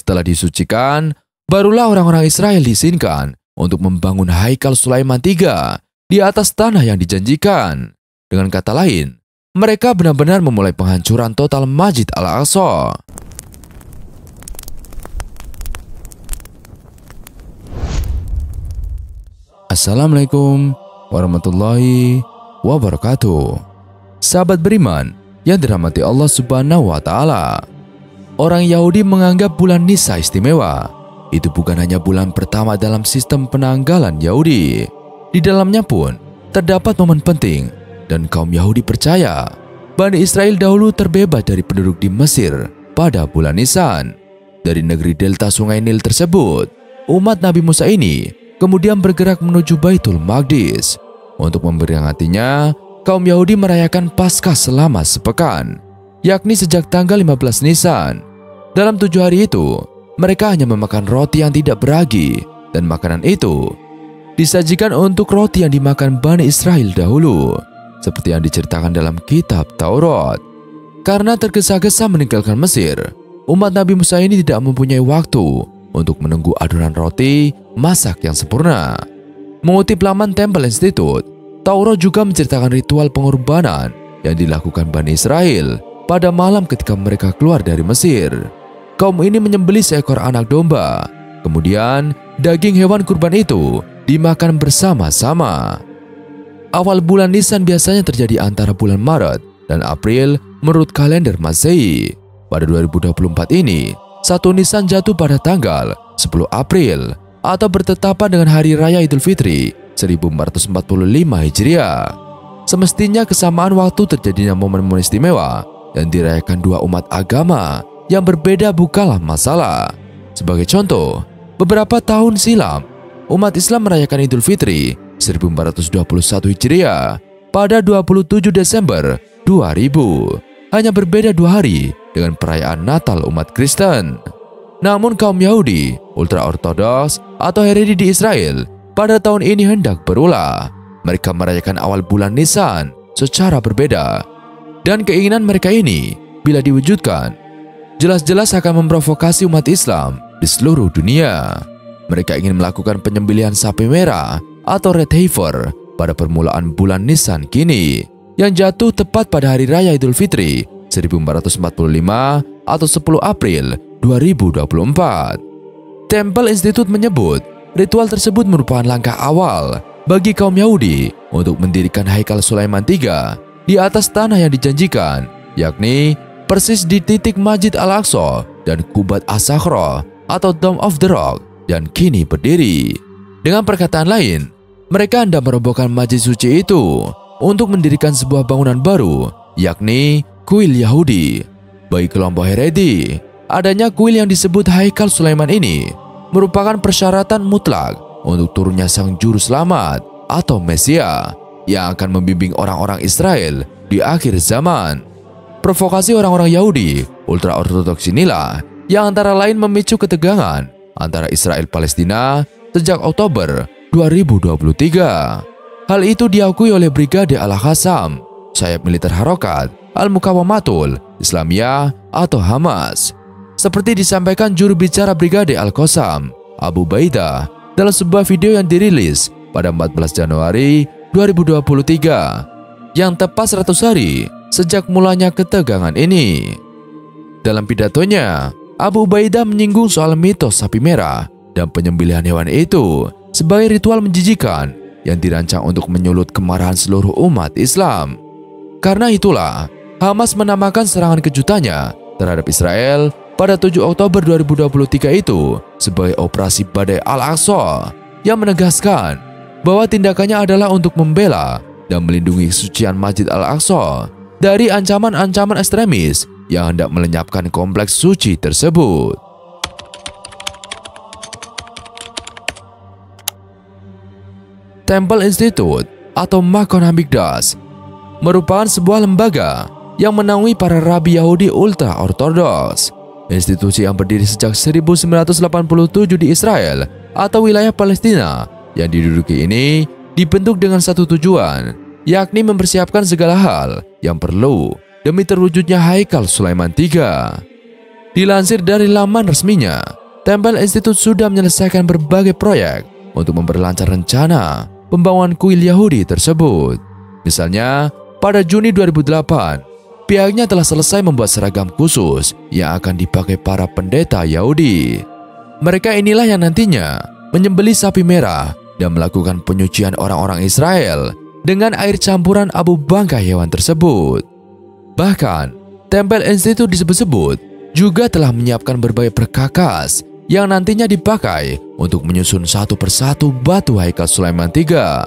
Setelah disucikan, barulah orang-orang Israel diizinkan untuk membangun Haikal Sulaiman III di atas tanah yang dijanjikan. Dengan kata lain, mereka benar-benar memulai penghancuran total Masjid Al-Aqsa. Assalamualaikum warahmatullahi wabarakatuh. Sahabat beriman yang dirahmati Allah Subhanahu wa Ta'ala, orang Yahudi menganggap bulan Nisa istimewa. Itu bukan hanya bulan pertama dalam sistem penanggalan Yahudi. Di dalamnya pun terdapat momen penting, dan kaum Yahudi percaya Bani Israel dahulu terbebas dari penduduk di Mesir pada bulan Nisan. Dari negeri delta sungai Nil tersebut, umat Nabi Musa ini kemudian bergerak menuju Baitul Maqdis. Untuk memperingatinya, kaum Yahudi merayakan Paskah selama sepekan, yakni sejak tanggal 15 Nisan. Dalam 7 hari itu, mereka hanya memakan roti yang tidak beragi, dan makanan itu disajikan untuk roti yang dimakan Bani Israel dahulu, seperti yang diceritakan dalam kitab Taurat. Karena tergesa-gesa meninggalkan Mesir, umat Nabi Musa ini tidak mempunyai waktu untuk menunggu adonan roti masak yang sempurna. Mengutip laman Temple Institute, Taurat juga menceritakan ritual pengorbanan yang dilakukan Bani Israel pada malam ketika mereka keluar dari Mesir. Kaum ini menyembelih seekor anak domba, kemudian daging hewan kurban itu dimakan bersama-sama. Awal bulan Nisan biasanya terjadi antara bulan Maret dan April menurut kalender Masehi. Pada 2024 ini, 1 Nisan jatuh pada tanggal 10 April atau bertepatan dengan Hari Raya Idul Fitri 1445 Hijriah. Semestinya kesamaan waktu terjadinya momen-momen istimewa yang dirayakan dua umat agama yang berbeda bukanlah masalah. Sebagai contoh, beberapa tahun silam, umat Islam merayakan Idul Fitri 1421 Hijriah pada 27 Desember 2000. Hanya berbeda 2 hari dengan perayaan Natal umat Kristen. Namun kaum Yahudi, ultra-ortodoks atau Haredi di Israel pada tahun ini hendak berulah. Mereka merayakan awal bulan Nisan secara berbeda. Dan keinginan mereka ini, bila diwujudkan, jelas-jelas akan memprovokasi umat Islam di seluruh dunia. Mereka ingin melakukan penyembelihan sapi merah atau red heifer pada permulaan bulan Nisan kini, yang jatuh tepat pada Hari Raya Idul Fitri 1445 atau 10 April 2024. Temple Institute menyebut ritual tersebut merupakan langkah awal bagi kaum Yahudi untuk mendirikan Haikal Sulaiman III di atas tanah yang dijanjikan, yakni persis di titik Masjid Al-Aqsa dan Qubat As-Sakhra atau Dome of the Rock yang kini berdiri. Dengan perkataan lain, mereka hendak merobohkan masjid suci itu untuk mendirikan sebuah bangunan baru, yakni kuil Yahudi. Bagi kelompok Haredi, adanya kuil yang disebut Haikal Sulaiman ini merupakan persyaratan mutlak untuk turunnya Sang Juru Selamat atau Mesia yang akan membimbing orang-orang Israel di akhir zaman. Provokasi orang-orang Yahudi ultra-ortodoks inilah yang antara lain memicu ketegangan antara Israel Palestina sejak Oktober 2023. Hal itu diakui oleh Brigade Al-Qassam, sayap militer Harokat Al-Muqawamatul Islamiyah atau Hamas. Seperti disampaikan juru bicara Brigade Al-Qassam, Abu Baidah, dalam sebuah video yang dirilis pada 14 Januari 2023, yang tepat 100 hari sejak mulanya ketegangan ini. Dalam pidatonya, Abu Baidah menyinggung soal mitos sapi merah dan penyembelihan hewan itu sebagai ritual menjijikan yang dirancang untuk menyulut kemarahan seluruh umat Islam. Karena itulah, Hamas menamakan serangan kejutannya terhadap Israel pada 7 Oktober 2023 itu sebagai Operasi Badai Al-Aqsa, yang menegaskan bahwa tindakannya adalah untuk membela dan melindungi kesucian Masjid Al-Aqsa dari ancaman-ancaman ekstremis yang hendak melenyapkan kompleks suci tersebut. Temple Institute atau Makon Hamikdash merupakan sebuah lembaga yang menaungi para rabi Yahudi ultra-ortodoks. Institusi yang berdiri sejak 1987 di Israel atau wilayah Palestina yang diduduki ini dibentuk dengan satu tujuan, yakni mempersiapkan segala hal yang perlu demi terwujudnya Haikal Sulaiman III. Dilansir dari laman resminya, Temple Institute sudah menyelesaikan berbagai proyek untuk memperlancar rencana pembangunan kuil Yahudi tersebut. Misalnya, pada Juni 2008, pihaknya telah selesai membuat seragam khusus yang akan dipakai para pendeta Yahudi. Mereka inilah yang nantinya menyembelih sapi merah dan melakukan penyucian orang-orang Israel dengan air campuran abu bangkai hewan tersebut. Bahkan, Temple Institute disebut-sebut juga telah menyiapkan berbagai perkakas yang nantinya dipakai untuk menyusun satu persatu batu haikal Sulaiman III.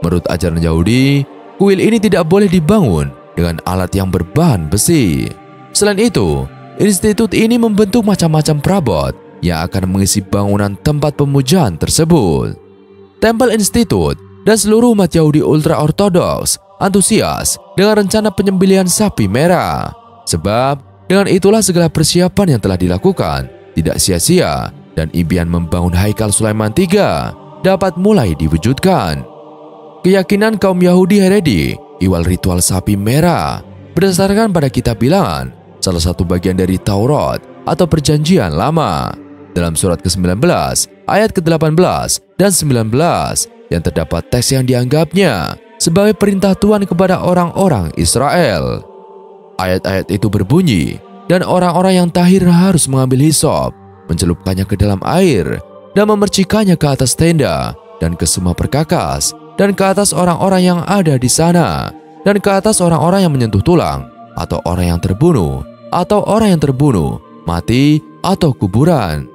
Menurut ajaran Yahudi, kuil ini tidak boleh dibangun dengan alat yang berbahan besi. Selain itu, institut ini membentuk macam-macam perabot yang akan mengisi bangunan tempat pemujaan tersebut. Temple Institute dan seluruh umat Yahudi ultra-ortodoks antusias dengan rencana penyembelihan sapi merah. Sebab dengan itulah segala persiapan yang telah dilakukan tidak sia-sia dan impian membangun haikal Sulaiman III dapat mulai diwujudkan. Keyakinan kaum Yahudi Haredi iwal ritual sapi merah berdasarkan pada kitab bilangan, salah satu bagian dari Taurat atau perjanjian lama. Dalam surat ke-19, ayat ke-18 dan 19 yang terdapat teks yang dianggapnya sebagai perintah Tuhan kepada orang-orang Israel. Ayat-ayat itu berbunyi, dan orang-orang yang tahir harus mengambil hisop, mencelupkannya ke dalam air, dan memercikannya ke atas tenda, dan ke semua perkakas, dan ke atas orang-orang yang ada di sana, dan ke atas orang-orang yang menyentuh tulang, atau orang yang terbunuh, mati, atau kuburan.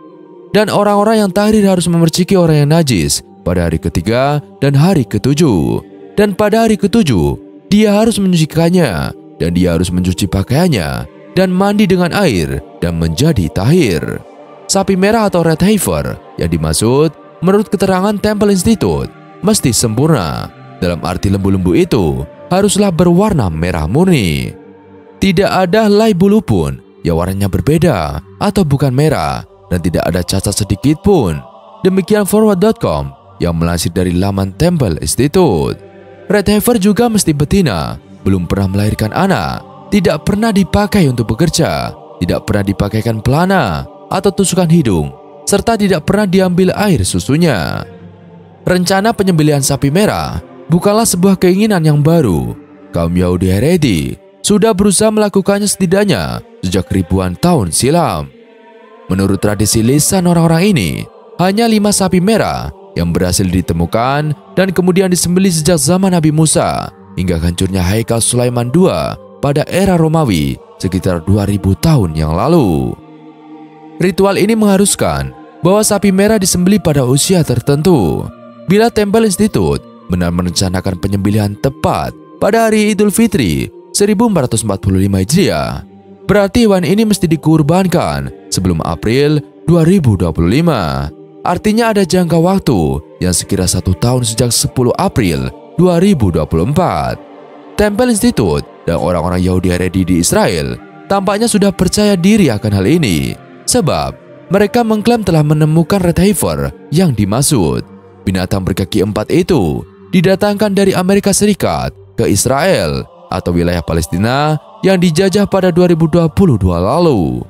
Dan orang-orang yang tahir harus memerciki orang yang najis pada hari ketiga dan hari ketujuh. Dan pada hari ketujuh, dia harus menyucikannya, dan dia harus mencuci pakaiannya, dan mandi dengan air, dan menjadi tahir. Sapi merah atau red heifer yang dimaksud menurut keterangan Temple Institute mesti sempurna. Dalam arti lembu-lembu itu haruslah berwarna merah murni. Tidak ada helai bulu pun yang warnanya berbeda atau bukan merah, dan tidak ada cacat sedikit pun. Demikian forward.com yang melansir dari laman Temple Institute. Red heifer juga mesti betina, belum pernah melahirkan anak, tidak pernah dipakai untuk bekerja, tidak pernah dipakaikan pelana atau tusukan hidung, serta tidak pernah diambil air susunya. Rencana penyembelihan sapi merah bukanlah sebuah keinginan yang baru. Kaum Yahudi Haredi sudah berusaha melakukannya setidaknya sejak ribuan tahun silam. Menurut tradisi lisan orang-orang ini, hanya 5 sapi merah yang berhasil ditemukan dan kemudian disembelih sejak zaman Nabi Musa hingga hancurnya haikal Sulaiman II pada era Romawi sekitar 2000 tahun yang lalu. Ritual ini mengharuskan bahwa sapi merah disembelih pada usia tertentu. Bila Temple Institute benar merencanakan penyembelihan tepat pada hari Idul Fitri 1445 Hijriah, berarti hewan ini mesti dikurbankan sebelum April 2025. Artinya ada jangka waktu yang sekira 1 tahun sejak 10 April 2024. Temple Institute dan orang-orang Yahudi Haredi di Israel tampaknya sudah percaya diri akan hal ini, sebab mereka mengklaim telah menemukan red heifer yang dimaksud. Binatang berkaki 4 itu didatangkan dari Amerika Serikat ke Israel atau wilayah Palestina yang dijajah pada 2022 lalu.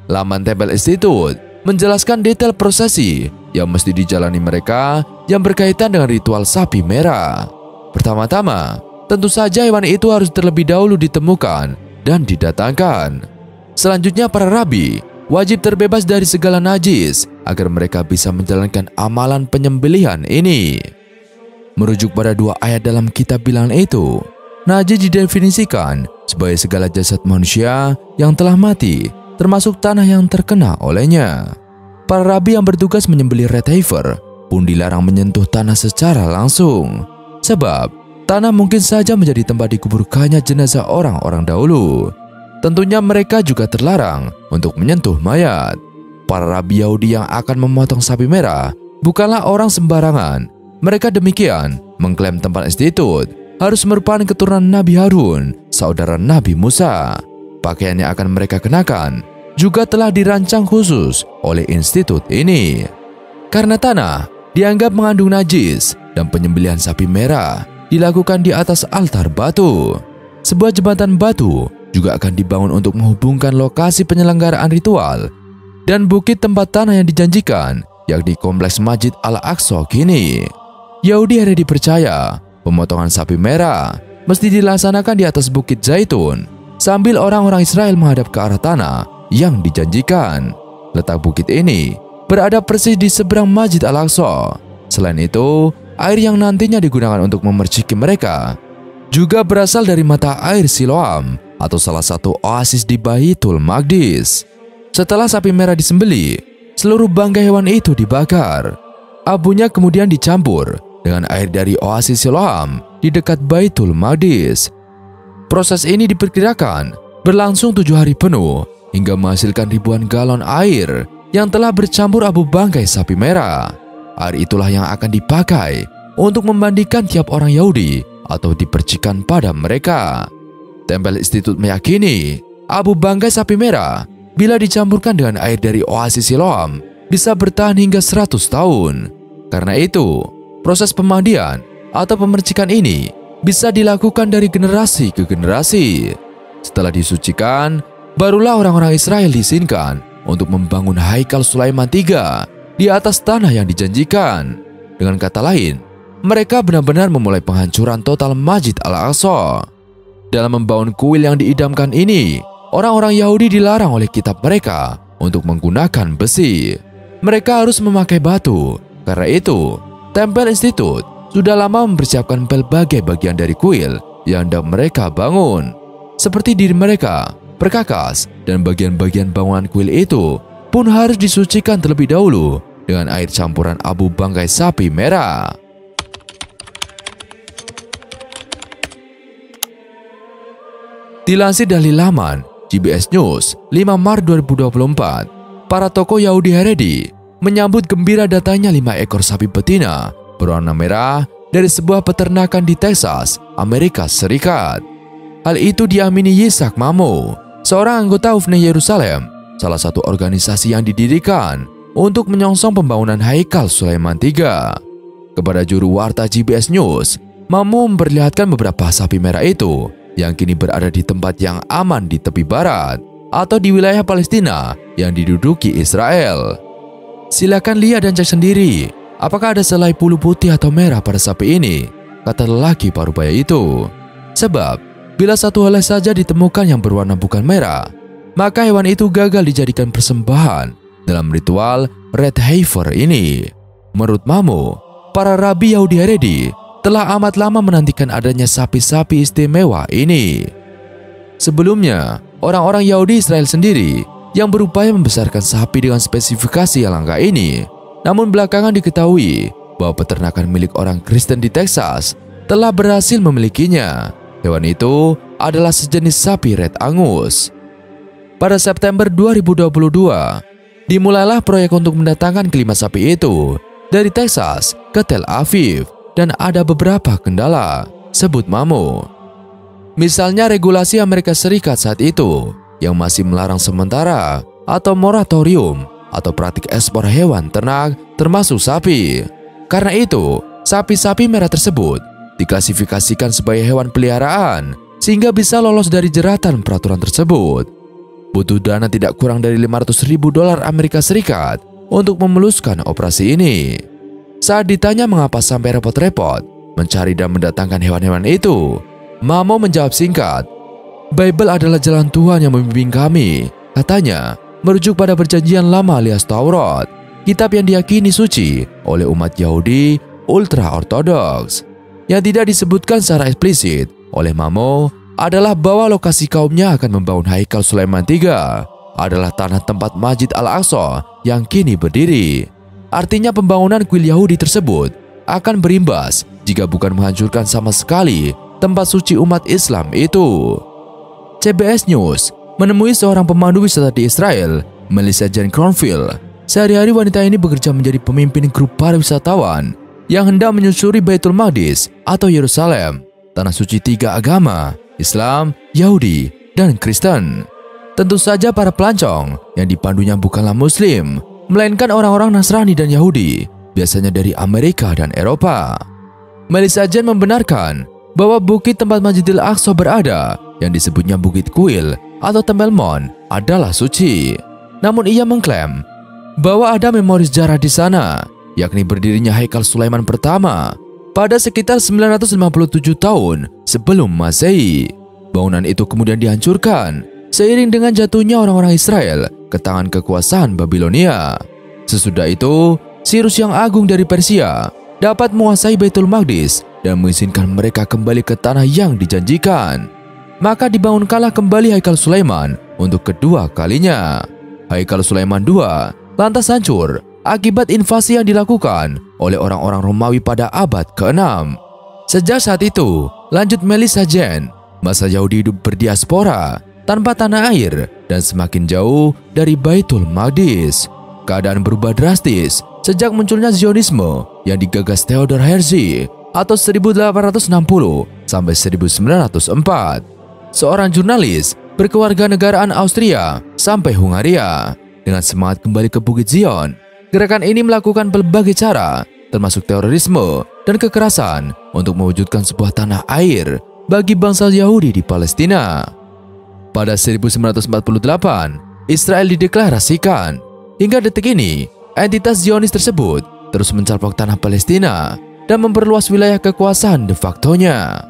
Laman Temple Institute menjelaskan detail prosesi yang mesti dijalani mereka yang berkaitan dengan ritual sapi merah. Pertama-tama, tentu saja hewan itu harus terlebih dahulu ditemukan dan didatangkan. Selanjutnya, para rabi wajib terbebas dari segala najis agar mereka bisa menjalankan amalan penyembelihan ini. Merujuk pada 2 ayat dalam kitab bilangan itu, najis didefinisikan sebagai segala jasad manusia yang telah mati, termasuk tanah yang terkena olehnya. Para rabi yang bertugas menyembelih red heifer pun dilarang menyentuh tanah secara langsung, sebab tanah mungkin saja menjadi tempat dikuburkannya jenazah orang-orang dahulu. Tentunya mereka juga terlarang untuk menyentuh mayat. Para rabi Yahudi yang akan memotong sapi merah bukanlah orang sembarangan. Mereka demikian mengklaim Temple Institute harus merupakan keturunan Nabi Harun, saudara Nabi Musa. Pakaian yang akan mereka kenakan juga telah dirancang khusus oleh institut ini. Karena tanah dianggap mengandung najis dan penyembelihan sapi merah dilakukan di atas altar batu. Sebuah jembatan batu juga akan dibangun untuk menghubungkan lokasi penyelenggaraan ritual dan bukit tempat tanah yang dijanjikan, yakni kompleks Masjid Al-Aqsa kini. Yahudi Haredi percaya pemotongan sapi merah mesti dilaksanakan di atas bukit Zaitun sambil orang-orang Israel menghadap ke arah tanah yang dijanjikan. Letak bukit ini berada persis di seberang Masjid Al-Aqsa. Selain itu, air yang nantinya digunakan untuk memerciki mereka juga berasal dari mata air Siloam atau salah satu oasis di Baitul Maqdis. Setelah sapi merah disembelih, seluruh bangkai hewan itu dibakar. Abunya kemudian dicampur dengan air dari oasis Siloam di dekat Baitul Maqdis. Proses ini diperkirakan berlangsung 7 hari penuh hingga menghasilkan ribuan galon air yang telah bercampur abu bangkai sapi merah. Air itulah yang akan dipakai untuk memandikan tiap orang Yahudi atau dipercikan pada mereka. Tempel Institut meyakini abu bangkai sapi merah bila dicampurkan dengan air dari oasis Siloam bisa bertahan hingga 100 tahun. Karena itu, proses pemandian atau pemercikan ini bisa dilakukan dari generasi ke generasi. Setelah disucikan, barulah orang-orang Israel diizinkan untuk membangun Haikal Sulaiman III di atas tanah yang dijanjikan. Dengan kata lain, mereka benar-benar memulai penghancuran total Masjid Al-Aqsa. Dalam membangun kuil yang diidamkan ini, orang-orang Yahudi dilarang oleh kitab mereka untuk menggunakan besi. Mereka harus memakai batu. Karena itu, Tempel Institut sudah lama mempersiapkan berbagai bagian dari kuil yang hendak mereka bangun. Seperti diri mereka, perkakas, dan bagian-bagian bangunan kuil itu pun harus disucikan terlebih dahulu dengan air campuran abu bangkai sapi merah. Dilansir dari laman GBS News 5 Maret 2024, para tokoh Yahudi Haredi menyambut gembira datangnya 5 ekor sapi betina berwarna merah dari sebuah peternakan di Texas, Amerika Serikat. Hal itu diamini Yitzhak Mamo, seorang anggota UFNE Yerusalem, salah satu organisasi yang didirikan untuk menyongsong pembangunan Haikal Sulaiman III. Kepada juru warta GBS News, Mamo memperlihatkan beberapa sapi merah itu yang kini berada di tempat yang aman di tepi barat atau di wilayah Palestina yang diduduki Israel. Silakan lihat dan cek sendiri, apakah ada selai bulu putih atau merah pada sapi ini, kata lelaki parubaya itu. Sebab, bila satu helai saja ditemukan yang berwarna bukan merah, maka hewan itu gagal dijadikan persembahan dalam ritual Red Heifer ini. Menurut Mamo, para rabi Yahudi Haredi telah amat lama menantikan adanya sapi-sapi istimewa ini. Sebelumnya, orang-orang Yahudi Israel sendiri yang berupaya membesarkan sapi dengan spesifikasi yang langka ini, namun belakangan diketahui bahwa peternakan milik orang Kristen di Texas telah berhasil memilikinya. Hewan itu adalah sejenis sapi Red Angus. Pada September 2022, dimulailah proyek untuk mendatangkan kelima sapi itu dari Texas ke Tel Aviv dan ada beberapa kendala, sebut Mamo. Misalnya regulasi Amerika Serikat saat itu yang masih melarang sementara atau moratorium atau praktik ekspor hewan ternak termasuk sapi. Karena itu, sapi-sapi merah tersebut diklasifikasikan sebagai hewan peliharaan sehingga bisa lolos dari jeratan peraturan tersebut. Butuh dana tidak kurang dari $500.000 Amerika Serikat untuk memuluskan operasi ini. Saat ditanya mengapa sampai repot-repot mencari dan mendatangkan hewan-hewan itu, Mamo menjawab singkat, "Bible adalah jalan Tuhan yang membimbing kami," katanya, merujuk pada perjanjian lama alias Taurat, kitab yang diyakini suci oleh umat Yahudi ultra-ortodoks. Yang tidak disebutkan secara eksplisit oleh Mamo adalah bahwa lokasi kaumnya akan membangun Haikal Sulaiman III adalah tanah tempat Masjid Al-Aqsa yang kini berdiri. Artinya pembangunan kuil Yahudi tersebut akan berimbas jika bukan menghancurkan sama sekali tempat suci umat Islam itu. CBS News menemui seorang pemandu wisata di Israel, Melissa Jane Cronfield. Sehari-hari wanita ini bekerja menjadi pemimpin grup para wisatawan yang hendak menyusuri Baitul Maqdis atau Yerusalem, tanah suci 3 agama, Islam, Yahudi, dan Kristen. Tentu saja para pelancong yang dipandunya bukanlah Muslim, melainkan orang-orang Nasrani dan Yahudi, biasanya dari Amerika dan Eropa. Melissa Jane membenarkan bahwa bukit tempat Masjidil Aqsa berada, yang disebutnya Bukit Kuil atau Temple Mount adalah suci. Namun ia mengklaim bahwa ada memori sejarah di sana, yakni berdirinya Haikal Sulaiman pertama pada sekitar 957 tahun sebelum Masehi. Bangunan itu kemudian dihancurkan seiring dengan jatuhnya orang-orang Israel ke tangan kekuasaan Babilonia. Sesudah itu, Cyrus yang agung dari Persia dapat menguasai Baitul Maqdis dan mengizinkan mereka kembali ke tanah yang dijanjikan. Maka dibangunkanlah kembali Haikal Sulaiman untuk kedua kalinya. Haikal Sulaiman II lantas hancur akibat invasi yang dilakukan oleh orang-orang Romawi pada abad ke-6. Sejak saat itu, lanjut Melissa Jen, masa Yahudi hidup berdiaspora tanpa tanah air dan semakin jauh dari Baitul Maqdis. Keadaan berubah drastis sejak munculnya Zionisme yang digagas Theodor Herzl atau 1860 sampai 1904. Seorang jurnalis berkewarganegaraan Austria sampai Hungaria. Dengan semangat kembali ke Bukit Zion, gerakan ini melakukan berbagai cara, termasuk terorisme dan kekerasan untuk mewujudkan sebuah tanah air bagi bangsa Yahudi di Palestina. Pada 1948, Israel dideklarasikan. Hingga detik ini, entitas Zionis tersebut terus mencalplok tanah Palestina dan memperluas wilayah kekuasaan de facto-nya.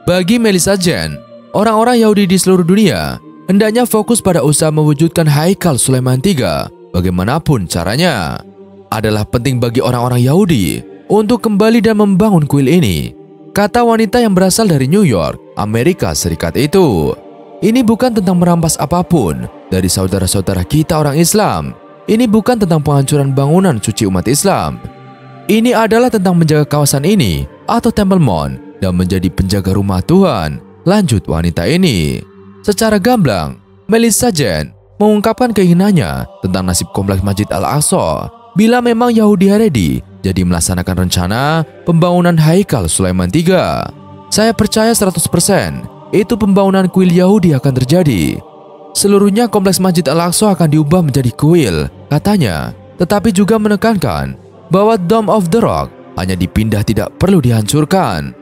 Bagi Melissa Jen, orang-orang Yahudi di seluruh dunia hendaknya fokus pada usaha mewujudkan Haikal Sulaiman III bagaimanapun caranya. Adalah penting bagi orang-orang Yahudi untuk kembali dan membangun kuil ini, kata wanita yang berasal dari New York, Amerika Serikat itu. Ini bukan tentang merampas apapun dari saudara-saudara kita orang Islam. Ini bukan tentang penghancuran bangunan suci umat Islam. Ini adalah tentang menjaga kawasan ini atau Temple Mount dan menjadi penjaga rumah Tuhan, lanjut wanita ini. Secara gamblang, Melissa Jen mengungkapkan keinginannya tentang nasib kompleks Masjid Al-Aqsa bila memang Yahudi Haredi jadi melaksanakan rencana pembangunan Haikal Sulaiman III. Saya percaya 100% itu pembangunan kuil Yahudi akan terjadi. Seluruhnya kompleks Masjid Al-Aqsa akan diubah menjadi kuil, katanya. Tetapi juga menekankan bahwa Dome of the Rock hanya dipindah, tidak perlu dihancurkan.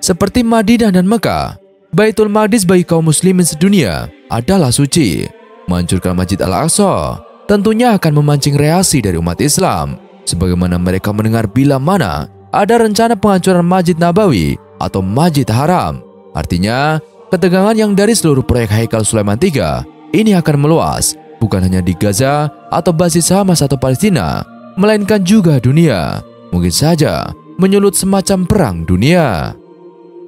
Seperti Madinah dan Mekah, Baitul Maqdis bagi kaum muslimin sedunia adalah suci. Menghancurkan Masjid Al-Aqsa tentunya akan memancing reaksi dari umat Islam, sebagaimana mereka mendengar bila mana ada rencana penghancuran Masjid Nabawi atau Masjid Haram. Artinya, ketegangan yang dari seluruh proyek Haikal Sulaiman III ini akan meluas, bukan hanya di Gaza atau basis Hamas atau Palestina, melainkan juga dunia. Mungkin saja menyulut semacam perang dunia.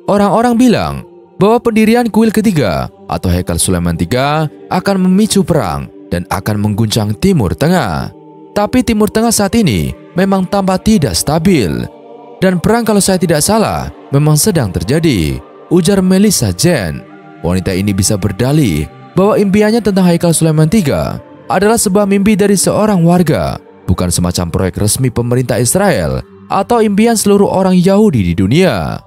Orang-orang bilang bahwa pendirian kuil ketiga atau Haikal Sulaiman III akan memicu perang dan akan mengguncang Timur Tengah. Tapi Timur Tengah saat ini memang tampak tidak stabil. Dan perang kalau saya tidak salah memang sedang terjadi, ujar Melissa Jen. Wanita ini bisa berdalih bahwa impiannya tentang Haikal Sulaiman III adalah sebuah mimpi dari seorang warga, bukan semacam proyek resmi pemerintah Israel atau impian seluruh orang Yahudi di dunia.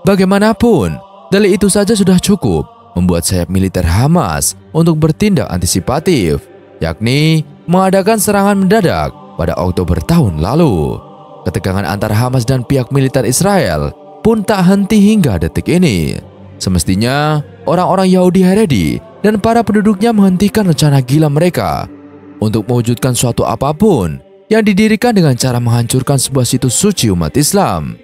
Bagaimanapun, dalih itu saja sudah cukup membuat sayap militer Hamas untuk bertindak antisipatif, yakni mengadakan serangan mendadak pada Oktober tahun lalu. Ketegangan antara Hamas dan pihak militer Israel pun tak henti hingga detik ini. Semestinya, orang-orang Yahudi Haredi dan para penduduknya menghentikan rencana gila mereka untuk mewujudkan suatu apapun yang didirikan dengan cara menghancurkan sebuah situs suci umat Islam.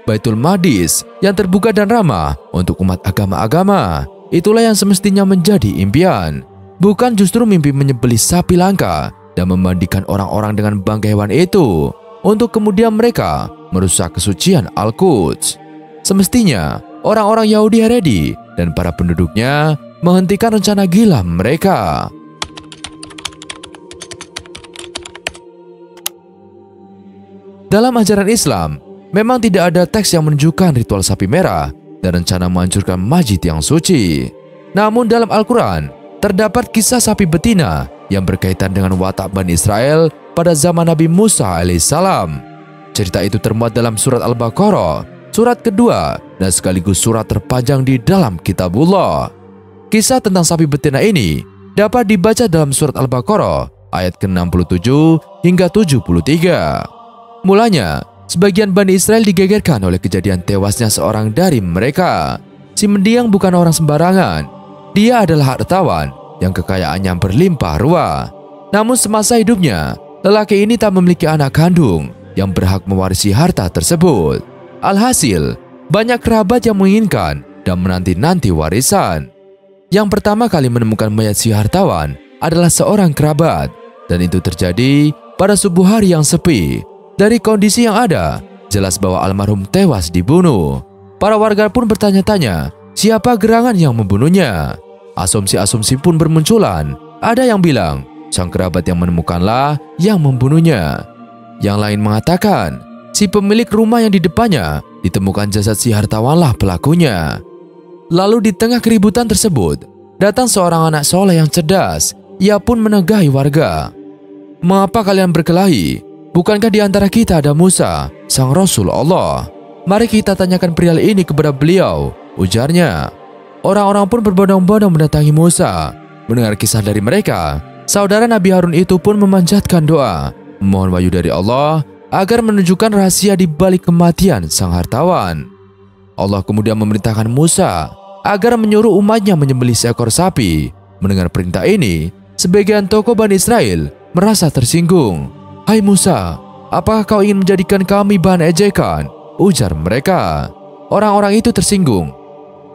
Baitul Maqdis yang terbuka dan ramah untuk umat agama-agama, itulah yang semestinya menjadi impian, bukan justru mimpi menyembelih sapi langka dan memandikan orang-orang dengan bangkai hewan itu untuk kemudian mereka merusak kesucian Al-Quds. Semestinya, orang-orang Yahudi Haredi dan para penduduknya menghentikan rencana gila mereka. Dalam ajaran Islam, memang tidak ada teks yang menunjukkan ritual sapi merah dan rencana menghancurkan masjid yang suci. Namun dalam Al-Quran, terdapat kisah sapi betina yang berkaitan dengan watak Bani Israel pada zaman Nabi Musa alaihissalam. Cerita itu termuat dalam surat Al-Baqarah, surat kedua dan sekaligus surat terpanjang di dalam Kitabullah. Kisah tentang sapi betina ini dapat dibaca dalam surat Al-Baqarah ayat ke-67 hingga 73. Mulanya, sebagian Bani Israel digegerkan oleh kejadian tewasnya seorang dari mereka. Si si mendiang bukan orang sembarangan. Dia adalah hartawan yang kekayaannya berlimpah ruah. Namun semasa hidupnya, lelaki ini tak memiliki anak kandung yang berhak mewarisi harta tersebut. Alhasil, banyak kerabat yang menginginkan dan menanti-nanti warisan. Yang pertama kali menemukan mayat si hartawan adalah seorang kerabat, dan itu terjadi pada subuh hari yang sepi. Dari kondisi yang ada, jelas bahwa almarhum tewas dibunuh. Para warga pun bertanya-tanya, siapa gerangan yang membunuhnya? Asumsi-asumsi pun bermunculan. Ada yang bilang, sang kerabat yang menemukanlah yang membunuhnya. Yang lain mengatakan, si pemilik rumah yang di depannya ditemukan jasad si hartawanlah pelakunya. Lalu di tengah keributan tersebut, datang seorang anak soleh yang cerdas. Ia pun menegahi warga. Mengapa kalian berkelahi? Bukankah di antara kita ada Musa, sang Rasul Allah? Mari kita tanyakan perihal ini kepada beliau, ujarnya. Orang-orang pun berbondong-bondong mendatangi Musa. Mendengar kisah dari mereka, saudara Nabi Harun itu pun memanjatkan doa, memohon wahyu dari Allah agar menunjukkan rahasia di balik kematian sang hartawan. Allah kemudian memerintahkan Musa agar menyuruh umatnya menyembelih seekor sapi. Mendengar perintah ini, sebagian tokoh Bani Israel merasa tersinggung. Hai Musa, apakah kau ingin menjadikan kami bahan ejekan? Ujar mereka. Orang-orang itu tersinggung,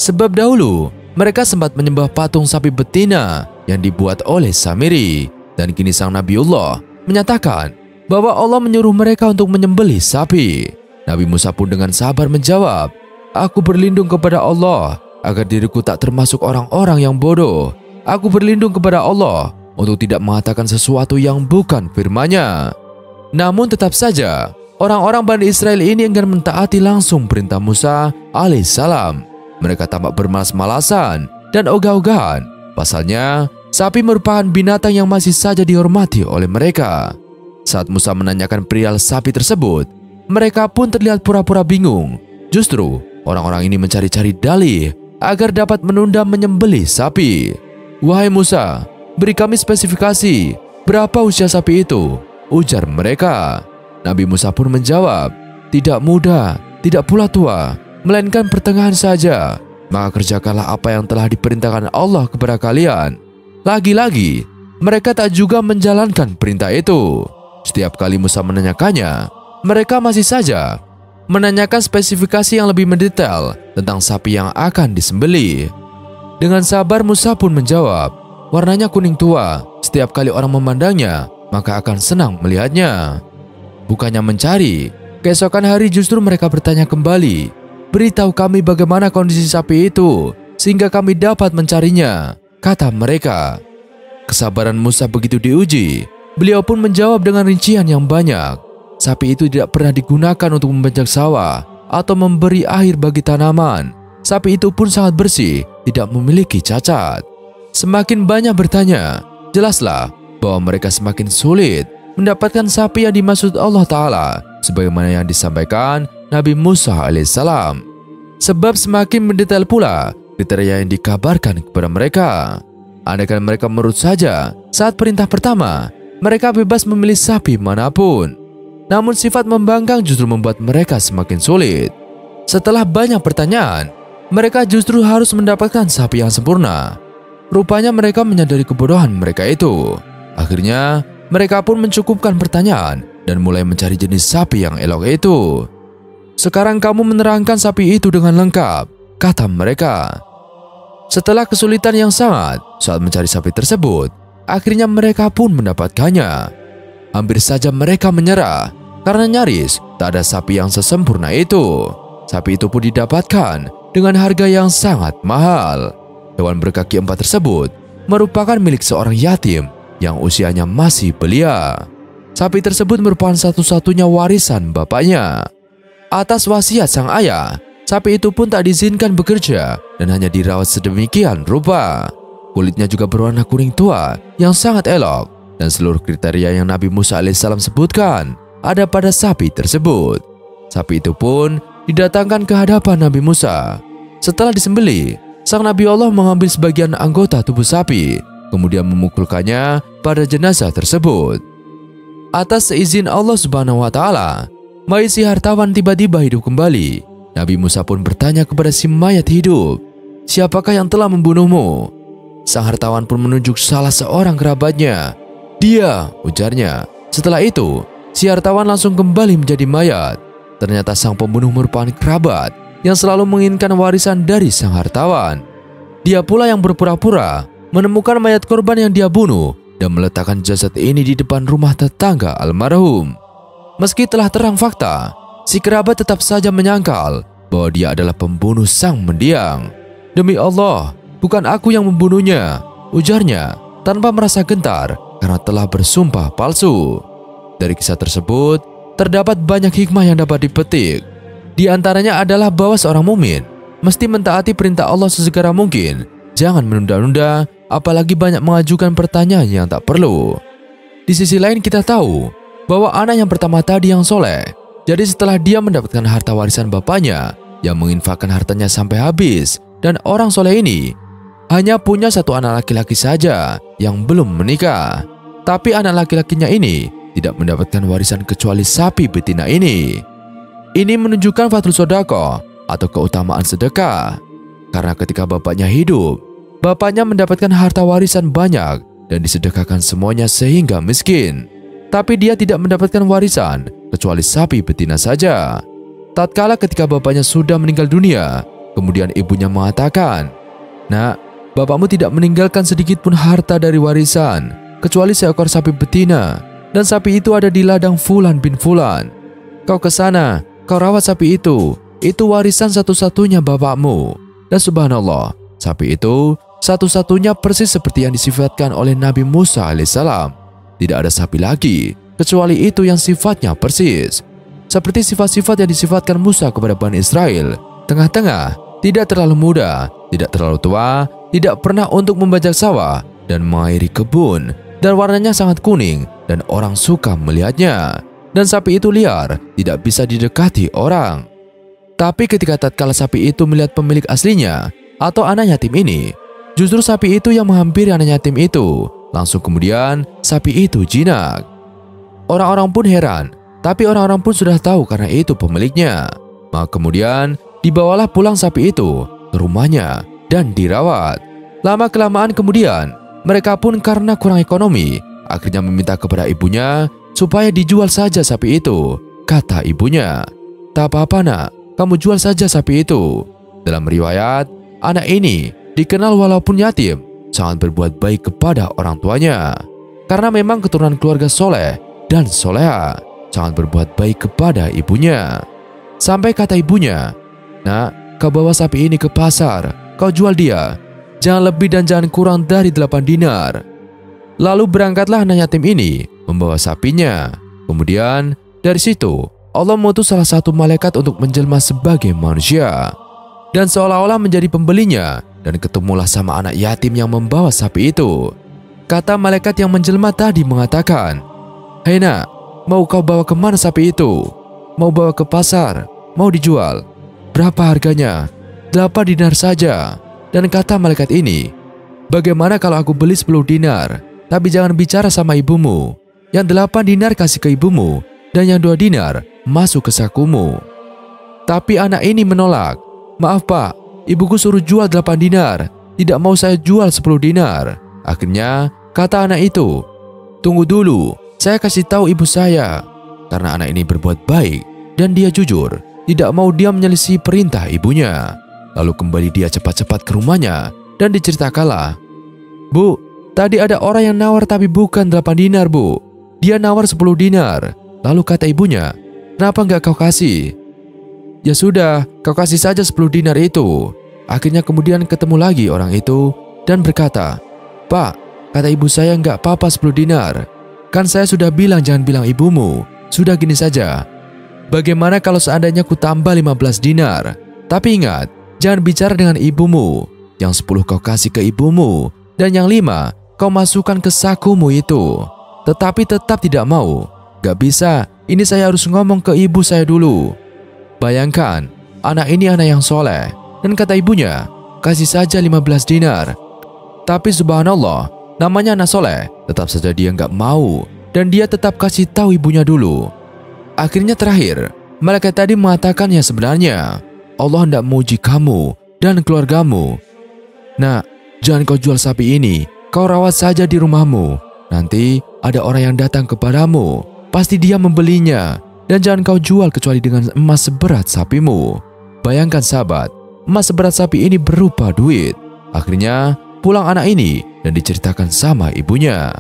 sebab dahulu mereka sempat menyembah patung sapi betina yang dibuat oleh Samiri. Dan kini sang Nabiullah menyatakan bahwa Allah menyuruh mereka untuk menyembelih sapi. Nabi Musa pun dengan sabar menjawab, aku berlindung kepada Allah agar diriku tak termasuk orang-orang yang bodoh. Aku berlindung kepada Allah untuk tidak mengatakan sesuatu yang bukan firman-Nya. Namun tetap saja, orang-orang Bani Israel ini enggan mentaati langsung perintah Musa alaihissalam. Mereka tampak bermalas-malasan dan ogah-ogahan. Pasalnya, sapi merupakan binatang yang masih saja dihormati oleh mereka. Saat Musa menanyakan perihal sapi tersebut, mereka pun terlihat pura-pura bingung. Justru, orang-orang ini mencari-cari dalih agar dapat menunda menyembelih sapi. Wahai Musa, beri kami spesifikasi berapa usia sapi itu, ujar mereka. Nabi Musa pun menjawab, tidak muda, tidak pula tua, melainkan pertengahan saja. Maka kerjakanlah apa yang telah diperintahkan Allah kepada kalian. Lagi-lagi, mereka tak juga menjalankan perintah itu. Setiap kali Musa menanyakannya, mereka masih saja menanyakan spesifikasi yang lebih mendetail tentang sapi yang akan disembelih. Dengan sabar Musa pun menjawab, warnanya kuning tua. Setiap kali orang memandangnya, maka akan senang melihatnya. Bukannya mencari, keesokan hari justru mereka bertanya kembali, beritahu kami bagaimana kondisi sapi itu, sehingga kami dapat mencarinya, kata mereka. Kesabaran Musa begitu diuji, beliau pun menjawab dengan rincian yang banyak. Sapi itu tidak pernah digunakan untuk membajak sawah atau memberi air bagi tanaman. Sapi itu pun sangat bersih, tidak memiliki cacat. Semakin banyak bertanya, jelaslah bahwa mereka semakin sulit mendapatkan sapi yang dimaksud Allah Ta'ala, sebagaimana yang disampaikan Nabi Musa alaihissalam. Sebab semakin mendetail pula kriteria yang dikabarkan kepada mereka. Andaikan mereka menurut saja saat perintah pertama, mereka bebas memilih sapi manapun. Namun sifat membangkang justru membuat mereka semakin sulit. Setelah banyak pertanyaan, mereka justru harus mendapatkan sapi yang sempurna. Rupanya mereka menyadari kebodohan mereka itu. Akhirnya, mereka pun mencukupkan pertanyaan dan mulai mencari jenis sapi yang elok itu. Sekarang kamu menerangkan sapi itu dengan lengkap, kata mereka. Setelah kesulitan yang sangat saat mencari sapi tersebut, akhirnya mereka pun mendapatkannya. Hampir saja mereka menyerah karena nyaris tak ada sapi yang sesempurna itu. Sapi itu pun didapatkan dengan harga yang sangat mahal. Hewan berkaki empat tersebut merupakan milik seorang yatim yang usianya masih belia. Sapi tersebut merupakan satu-satunya warisan bapaknya. Atas wasiat sang ayah, sapi itu pun tak diizinkan bekerja dan hanya dirawat sedemikian rupa. Kulitnya juga berwarna kuning tua yang sangat elok, dan seluruh kriteria yang Nabi Musa alaihissalam sebutkan ada pada sapi tersebut. Sapi itu pun didatangkan ke hadapan Nabi Musa. Setelah disembelih, sang Nabi Allah mengambil sebagian anggota tubuh sapi, kemudian memukulkannya pada jenazah tersebut. Atas seizin Allah Subhanahu wa Ta'ala, mayat si hartawan tiba-tiba hidup kembali. Nabi Musa pun bertanya kepada si mayat hidup, siapakah yang telah membunuhmu?" Sang hartawan pun menunjuk salah seorang kerabatnya. "Dia," ujarnya. Setelah itu, si hartawan langsung kembali menjadi mayat. Ternyata sang pembunuh merupakan kerabat yang selalu menginginkan warisan dari sang hartawan. Dia pula yang berpura-pura menemukan mayat korban yang dia bunuh dan meletakkan jasad ini di depan rumah tetangga almarhum. Meski telah terang fakta, si kerabat tetap saja menyangkal bahwa dia adalah pembunuh sang mendiang. "Demi Allah, bukan aku yang membunuhnya," ujarnya tanpa merasa gentar karena telah bersumpah palsu. Dari kisah tersebut, terdapat banyak hikmah yang dapat dipetik. Di antaranya adalah bahwa seorang mukmin mesti mentaati perintah Allah sesegera mungkin. Jangan menunda-nunda, apalagi banyak mengajukan pertanyaan yang tak perlu. Di sisi lain kita tahu bahwa anak yang pertama tadi yang soleh. Jadi setelah dia mendapatkan harta warisan bapaknya yang menginfakkan hartanya sampai habis, dan orang soleh ini hanya punya satu anak laki-laki saja yang belum menikah. Tapi anak laki-lakinya ini tidak mendapatkan warisan kecuali sapi betina ini. Ini menunjukkan fadlul sodaqah atau keutamaan sedekah. Karena ketika bapaknya hidup, bapaknya mendapatkan harta warisan banyak dan disedekahkan semuanya sehingga miskin. Tapi dia tidak mendapatkan warisan kecuali sapi betina saja. Tatkala ketika bapaknya sudah meninggal dunia, kemudian ibunya mengatakan, "Nak, bapakmu tidak meninggalkan sedikit pun harta dari warisan kecuali seekor sapi betina, dan sapi itu ada di ladang Fulan bin Fulan. Kau ke sana, kau rawat sapi itu warisan satu-satunya bapakmu." Dan subhanallah, sapi itu satu-satunya persis seperti yang disifatkan oleh Nabi Musa alaihissalam. Tidak ada sapi lagi kecuali itu yang sifatnya persis seperti sifat-sifat yang disifatkan Musa kepada Bani Israel. Tengah-tengah, tidak terlalu muda, tidak terlalu tua, tidak pernah untuk membajak sawah dan mengairi kebun, dan warnanya sangat kuning dan orang suka melihatnya. Dan sapi itu liar, tidak bisa didekati orang. Tapi ketika tatkala sapi itu melihat pemilik aslinya atau anak yatim ini, justru sapi itu yang menghampiri anak yatim itu. Langsung kemudian sapi itu jinak. Orang-orang pun heran, tapi orang-orang pun sudah tahu karena itu pemiliknya. Maka kemudian dibawalah pulang sapi itu ke rumahnya dan dirawat. Lama-kelamaan kemudian, mereka pun karena kurang ekonomi, akhirnya meminta kepada ibunya supaya dijual saja sapi itu. Kata ibunya, "Tak apa-apa nak, kamu jual saja sapi itu." Dalam riwayat, anak ini dikenal walaupun yatim, sangat berbuat baik kepada orang tuanya. Karena memang keturunan keluarga soleh dan soleha, sangat berbuat baik kepada ibunya. Sampai kata ibunya, "Nak, kau bawa sapi ini ke pasar, kau jual dia. Jangan lebih dan jangan kurang dari 8 dinar." Lalu berangkatlah anak yatim ini membawa sapinya. Kemudian dari situ Allah mengutus salah satu malaikat untuk menjelma sebagai manusia dan seolah-olah menjadi pembelinya, dan ketemulah sama anak yatim yang membawa sapi itu. Kata malaikat yang menjelma tadi mengatakan, "Hei nak, mau kau bawa kemana sapi itu? Mau bawa ke pasar? Mau dijual? Berapa harganya?" 8 dinar saja. Dan kata malaikat ini, "Bagaimana kalau aku beli 10 dinar? Tapi jangan bicara sama ibumu. Yang 8 dinar kasih ke ibumu, dan yang 2 dinar masuk ke sakumu." Tapi anak ini menolak. "Maaf pak, ibuku suruh jual 8 dinar. Tidak mau saya jual 10 dinar. Akhirnya kata anak itu, "Tunggu dulu, saya kasih tahu ibu saya." Karena anak ini berbuat baik dan dia jujur, tidak mau dia menyelisih perintah ibunya. Lalu kembali dia cepat-cepat ke rumahnya dan diceritakanlah, "Bu, tadi ada orang yang nawar tapi bukan 8 dinar bu. Dia nawar 10 dinar. Lalu kata ibunya, "Kenapa nggak kau kasih?" "Ya sudah, kau kasih saja 10 dinar itu." Akhirnya kemudian ketemu lagi orang itu dan berkata, "Pak, kata ibu saya nggak apa-apa 10 dinar. Kan saya sudah bilang jangan bilang ibumu. Sudah gini saja. Bagaimana kalau seandainya ku tambah 15 dinar? Tapi ingat, jangan bicara dengan ibumu. Yang 10 kau kasih ke ibumu, dan yang 5 kau masukkan ke sakumu itu." Tetapi tetap tidak mau. "Gak bisa, ini saya harus ngomong ke ibu saya dulu." Bayangkan, anak ini anak yang soleh, dan kata ibunya, "Kasih saja 15 dinar." Tapi subhanallah, namanya anak soleh, tetap saja dia nggak mau, dan dia tetap kasih tahu ibunya dulu. Akhirnya terakhir, malaikat tadi mengatakan yang sebenarnya, Allah hendak menguji kamu dan keluargamu "Nak, jangan kau jual sapi ini, kau rawat saja di rumahmu. Nanti ada orang yang datang kepadamu, pasti dia membelinya. Dan jangan kau jual kecuali dengan emas seberat sapimu." Bayangkan sahabat, emas seberat sapi ini berupa duit. Akhirnya pulang anak ini dan diceritakan sama ibunya.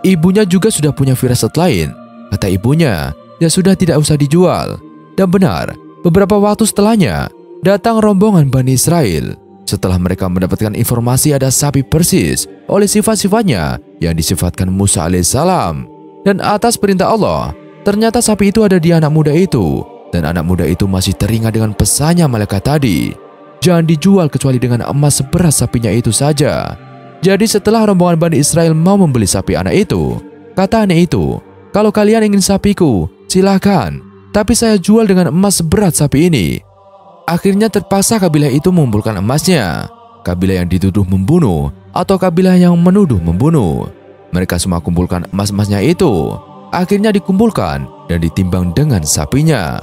Ibunya juga sudah punya firasat lain. Kata ibunya, ya sudah tidak usah dijual. Dan benar, beberapa waktu setelahnya, datang rombongan Bani Israel. Setelah mereka mendapatkan informasi ada sapi persis oleh sifat-sifatnya yang disifatkan Musa alaihissalam. Dan atas perintah Allah, ternyata sapi itu ada di anak muda itu. Dan anak muda itu masih teringat dengan pesannya malaikat tadi. Jangan dijual kecuali dengan emas seberat sapinya itu saja. Jadi setelah rombongan Bani Israel mau membeli sapi anak itu, kata anak itu, "Kalau kalian ingin sapiku, silakan. Tapi saya jual dengan emas seberat sapi ini." Akhirnya terpaksa kabilah itu mengumpulkan emasnya. Kabilah yang dituduh membunuh atau kabilah yang menuduh membunuh. Mereka semua kumpulkan emas-emasnya itu. Akhirnya dikumpulkan dan ditimbang dengan sapinya.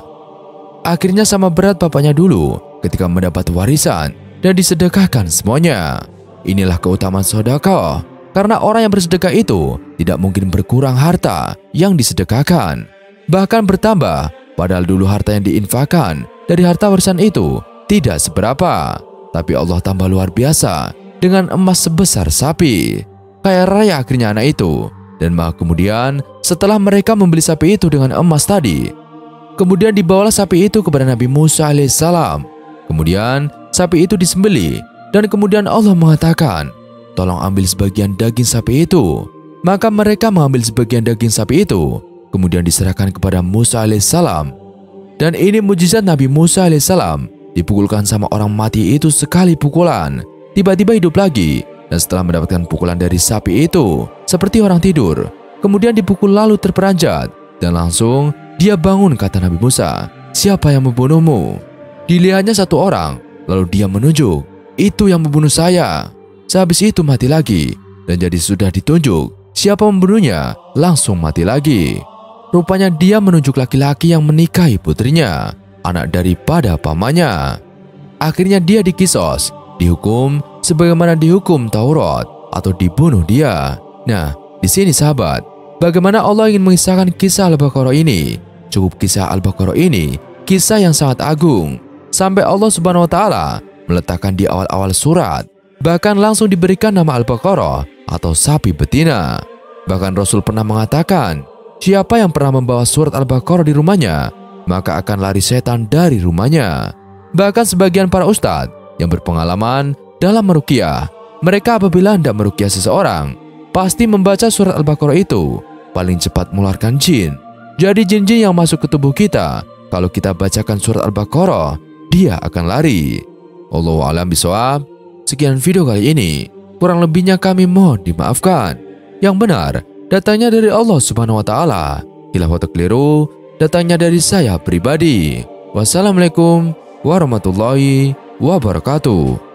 Akhirnya sama berat bapaknya dulu ketika mendapat warisan dan disedekahkan semuanya. Inilah keutamaan sedekah. Karena orang yang bersedekah itu tidak mungkin berkurang harta yang disedekahkan. Bahkan bertambah. Padahal dulu harta yang diinfakkan dari harta warisan itu tidak seberapa. Tapi Allah tambah luar biasa dengan emas sebesar sapi. Kaya raya akhirnya anak itu. Dan maka kemudian setelah mereka membeli sapi itu dengan emas tadi, kemudian dibawalah sapi itu kepada Nabi Musa alaihissalam. Kemudian sapi itu disembelih. Dan kemudian Allah mengatakan, "Tolong ambil sebagian daging sapi itu." Maka mereka mengambil sebagian daging sapi itu, kemudian diserahkan kepada Musa alaihissalam. Dan ini mujizat Nabi Musa alaihissalam. Dipukulkan sama orang mati itu sekali pukulan, tiba-tiba hidup lagi. Dan setelah mendapatkan pukulan dari sapi itu, seperti orang tidur, kemudian dipukul lalu terperanjat. Dan langsung dia bangun, kata Nabi Musa, "Siapa yang membunuhmu?" Dilihatnya satu orang, lalu dia menunjuk, "Itu yang membunuh saya." Sehabis itu mati lagi. Dan jadi sudah ditunjuk siapa membunuhnya, langsung mati lagi. Rupanya dia menunjuk laki-laki yang menikahi putrinya, anak daripada pamannya. Akhirnya dia dikisos, dihukum sebagaimana dihukum Taurat, atau dibunuh dia. Nah, di sini sahabat, bagaimana Allah ingin mengisahkan kisah Al-Baqarah ini. Cukup kisah Al-Baqarah ini, kisah yang sangat agung. Sampai Allah Subhanahu wa Ta'ala meletakkan di awal-awal surat, bahkan langsung diberikan nama Al-Baqarah atau sapi betina. Bahkan Rasul pernah mengatakan, siapa yang pernah membawa surat Al-Baqarah di rumahnya, maka akan lari setan dari rumahnya. Bahkan sebagian para ustadz yang berpengalaman dalam meruqyah, mereka apabila hendak meruqyah seseorang, pasti membaca surat Al-Baqarah itu paling cepat mengeluarkan jin. Jadi jin-jin yang masuk ke tubuh kita, kalau kita bacakan surat Al-Baqarah, dia akan lari. Wallahu a'lam bishawab. Sekian video kali ini, kurang lebihnya kami mohon dimaafkan. Yang benar datangnya dari Allah Subhanahu wa Ta'ala. Khilaf wa keliru datangnya dari saya pribadi. Wassalamualaikum warahmatullahi wabarakatuh.